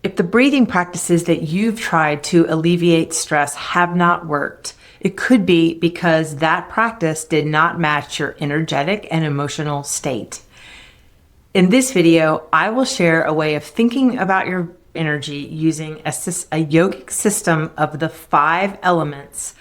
If the breathing practices that you've tried to alleviate stress have not worked, it could be because that practice did not match your energetic and emotional state. In this video, I will share a way of thinking about your energy using a yogic system of the 5 elements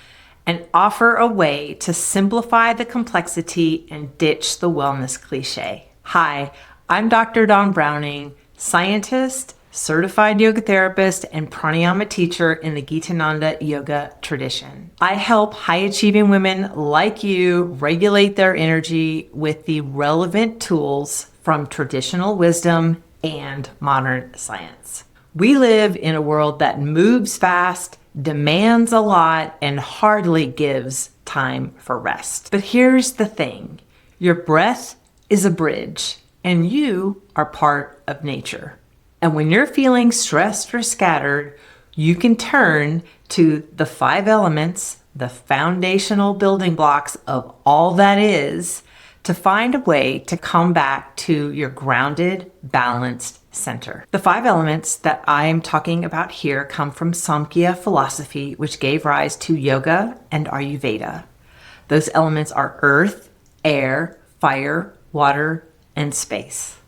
and offer a way to simplify the complexity and ditch the wellness cliche. Hi, I'm Dr. Dawn Browning, scientist, certified yoga therapist, and pranayama teacher in the Gitananda Yoga tradition. I help high-achieving women like you regulate their energy with the relevant tools from traditional wisdom and modern science. We live in a world that moves fast, demands a lot, and hardly gives time for rest. But here's the thing. Your breath is a bridge, and you are part of nature. And when you're feeling stressed or scattered, you can turn to the 5 elements, the foundational building blocks of all that is, to find a way to come back to your grounded, balanced center. The 5 elements that I'm talking about here come from Samkhya philosophy, which gave rise to yoga and Ayurveda. Those elements are earth, air, fire, water, and space.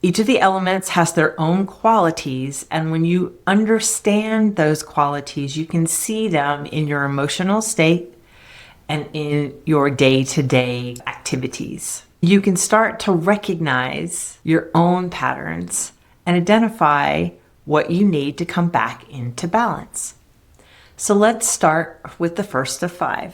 Each of the elements has their own qualities, and when you understand those qualities, you can see them in your emotional state and in your day-to-day activities. You can start to recognize your own patterns and identify what you need to come back into balance. So let's start with the first of 5.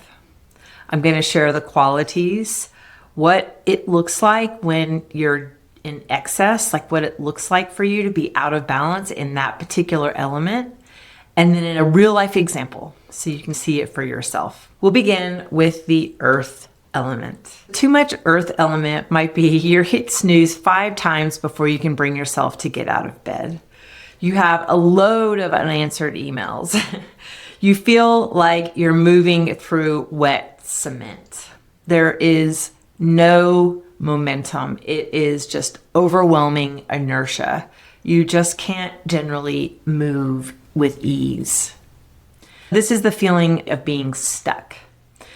I'm going to share the qualities, what it looks like when you're in excess, like what it looks like for you to be out of balance in that particular element, and then in a real life example so you can see it for yourself. We'll begin with the earth element. Too much earth element might be you hit snooze 5 times before you can bring yourself to get out of bed. You have a load of unanswered emails. You feel like you're moving through wet cement. There is no momentum. It is just overwhelming inertia. You just can't generally move with ease. This is the feeling of being stuck.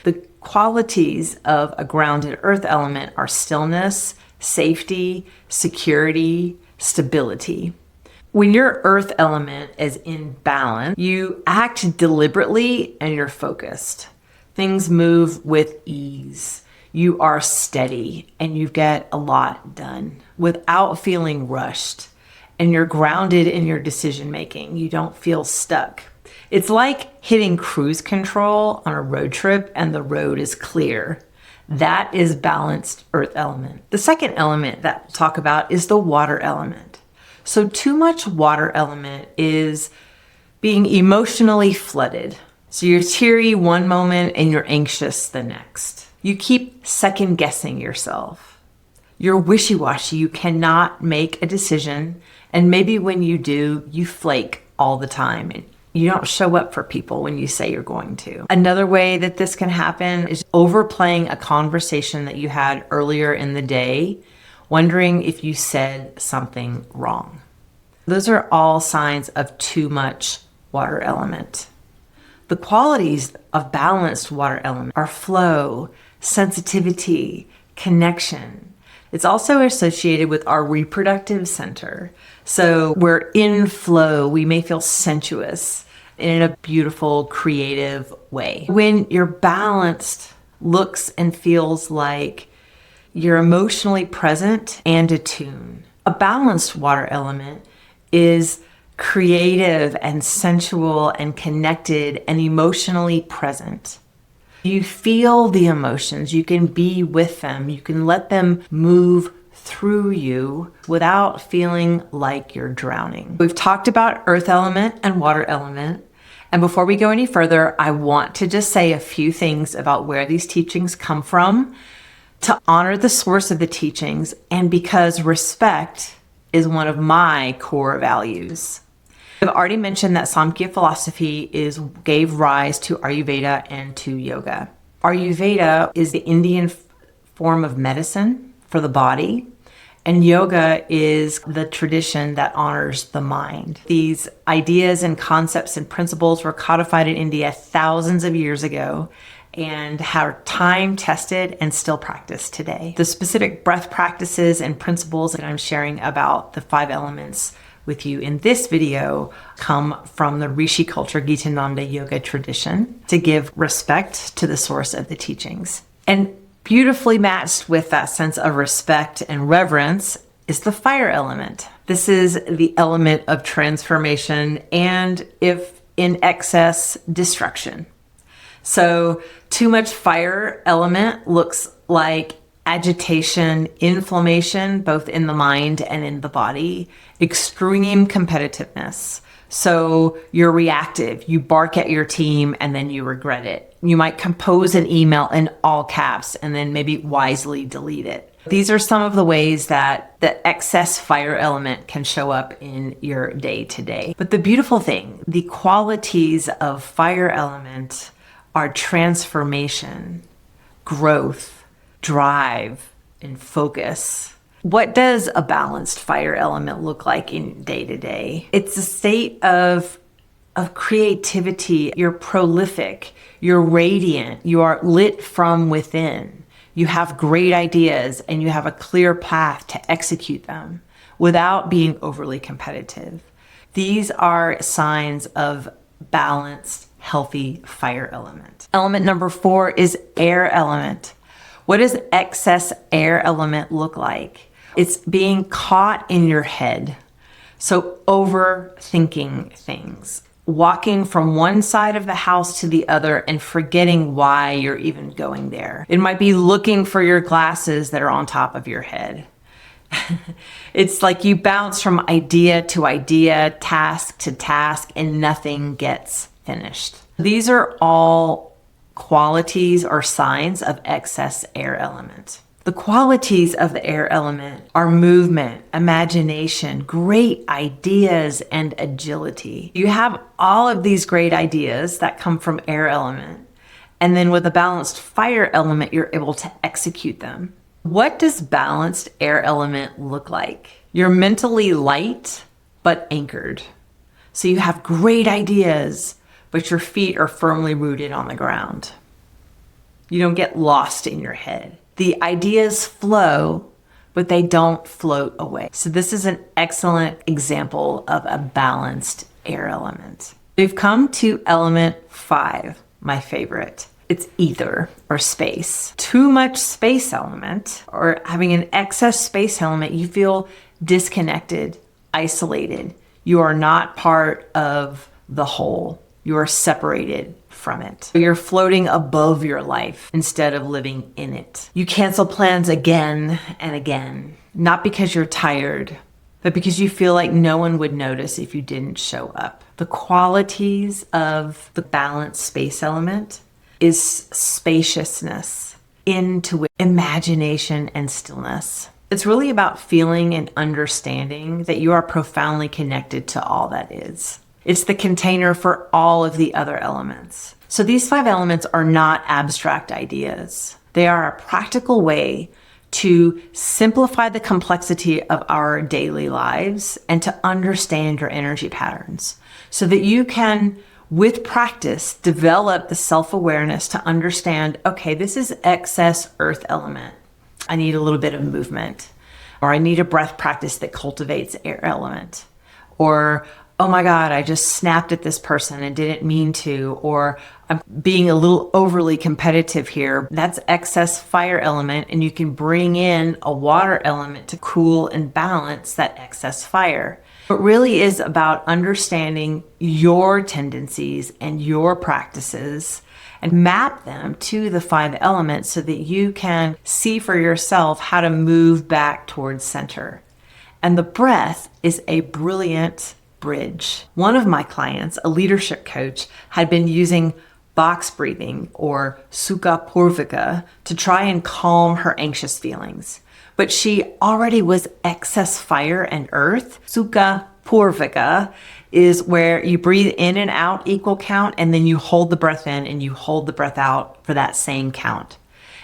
The qualities of a grounded earth element are stillness, safety, security, stability. When your earth element is in balance, you act deliberately and you're focused. Things move with ease. You are steady and you get a lot done without feeling rushed. And you're grounded in your decision making. You don't feel stuck. It's like hitting cruise control on a road trip and the road is clear. That is balanced earth element. The second element that we'll talk about is the water element. So too much water element is being emotionally flooded. So you're teary one moment and you're anxious the next. You keep second guessing yourself. You're wishy-washy. You cannot make a decision. And maybe when you do, you flake all the time. And you don't show up for people when you say you're going to. Another way that this can happen is overplaying a conversation that you had earlier in the day, wondering if you said something wrong. Those are all signs of too much water element. The qualities of balanced water element are flow, sensitivity, connection. It's also associated with our reproductive center. So we're in flow. We may feel sensuous in a beautiful, creative way. When you're balanced, looks and feels like you're emotionally present and attuned. A balanced water element is creative and sensual and connected and emotionally present. You feel the emotions, you can be with them, you can let them move through you without feeling like you're drowning. We've talked about earth element and water element. And before we go any further, I want to just say a few things about where these teachings come from to honor the source of the teachings and because respect is one of my core values. I've already mentioned that Samkhya philosophy gave rise to Ayurveda and to yoga. Ayurveda is the Indian form of medicine for the body, And yoga is the tradition that honors the mind. These ideas and concepts and principles were codified in India thousands of years ago and are time tested and still practiced today. The specific breath practices and principles that I'm sharing about the 5 elements with you in this video come from the Rishi culture Gitananda Yoga tradition to give respect to the source of the teachings. And beautifully matched with that sense of respect and reverence is the fire element. This is the element of transformation and, if in excess, destruction. So too much fire element looks like agitation, inflammation, both in the mind and in the body, extreme competitiveness. So you're reactive, you bark at your team and then you regret it. You might compose an email in all caps and then maybe wisely delete it. These are some of the ways that the excess fire element can show up in your day to day. But the beautiful thing, the qualities of fire element are transformation, growth, drive, and focus. What does a balanced fire element look like in day to day? It's a state of creativity. You're prolific, you're radiant, you are lit from within. You have great ideas and you have a clear path to execute them without being overly competitive. These are signs of balanced, healthy fire element. Element number 4 is air element. What does excess air element look like? It's being caught in your head. So overthinking things, walking from one side of the house to the other and forgetting why you're even going there. It might be looking for your glasses that are on top of your head. It's like you bounce from idea to idea, task to task, and nothing gets finished. These are all qualities or signs of excess air element. The qualities of the air element are movement, imagination, great ideas, and agility. You have all of these great ideas that come from air element. And then with a balanced fire element, you're able to execute them. What does balanced air element look like? You're mentally light, but anchored. So you have great ideas, but your feet are firmly rooted on the ground. You don't get lost in your head. The ideas flow, but they don't float away. So this is an excellent example of a balanced air element. We've come to element 5, my favorite. It's ether or space. Too much space element or having an excess space element, you feel disconnected, isolated. You are not part of the whole. You are separated from it. You're floating above your life instead of living in it. You cancel plans again and again, not because you're tired, but because you feel like no one would notice if you didn't show up. The qualities of the balanced space element is spaciousness, intuition, imagination, and stillness. It's really about feeling and understanding that you are profoundly connected to all that is. It's the container for all of the other elements. So these 5 elements are not abstract ideas. They are a practical way to simplify the complexity of our daily lives and to understand your energy patterns so that you can, with practice, develop the self-awareness to understand, okay, this is excess earth element. I need a little bit of movement, or I need a breath practice that cultivates air element, or oh my God, I just snapped at this person and didn't mean to, or I'm being a little overly competitive here. That's excess fire element, and you can bring in a water element to cool and balance that excess fire. It really is about understanding your tendencies and your practices and map them to the 5 elements so that you can see for yourself how to move back towards center. And the breath is a brilliant bridge. One of my clients, a leadership coach, had been using box breathing or Sukha Purvika to try and calm her anxious feelings. But she already was excess fire and earth. Sukha Purvika is where you breathe in and out equal count, and then you hold the breath in and you hold the breath out for that same count.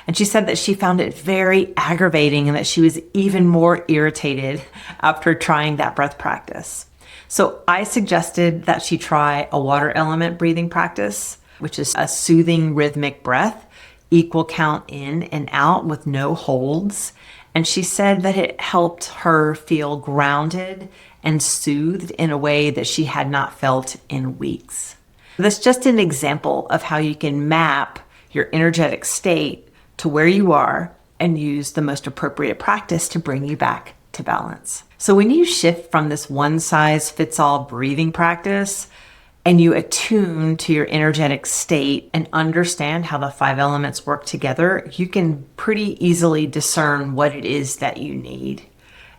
And she said that she found it very aggravating and that she was even more irritated after trying that breath practice. So I suggested that she try a water element breathing practice, which is a soothing rhythmic breath, equal count in and out with no holds. And she said that it helped her feel grounded and soothed in a way that she had not felt in weeks. That's just an example of how you can map your energetic state to where you are and use the most appropriate practice to bring you back to balance. So when you shift from this one-size-fits-all breathing practice and you attune to your energetic state and understand how the 5 elements work together, you can pretty easily discern what it is that you need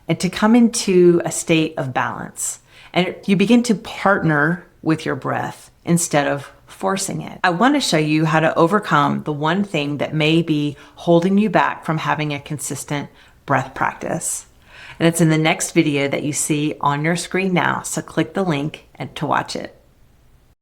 and to come into a state of balance. And you begin to partner with your breath instead of forcing it. I want to show you how to overcome the one thing that may be holding you back from having a consistent breath practice. And it's in the next video that you see on your screen now. So click the link and to watch it.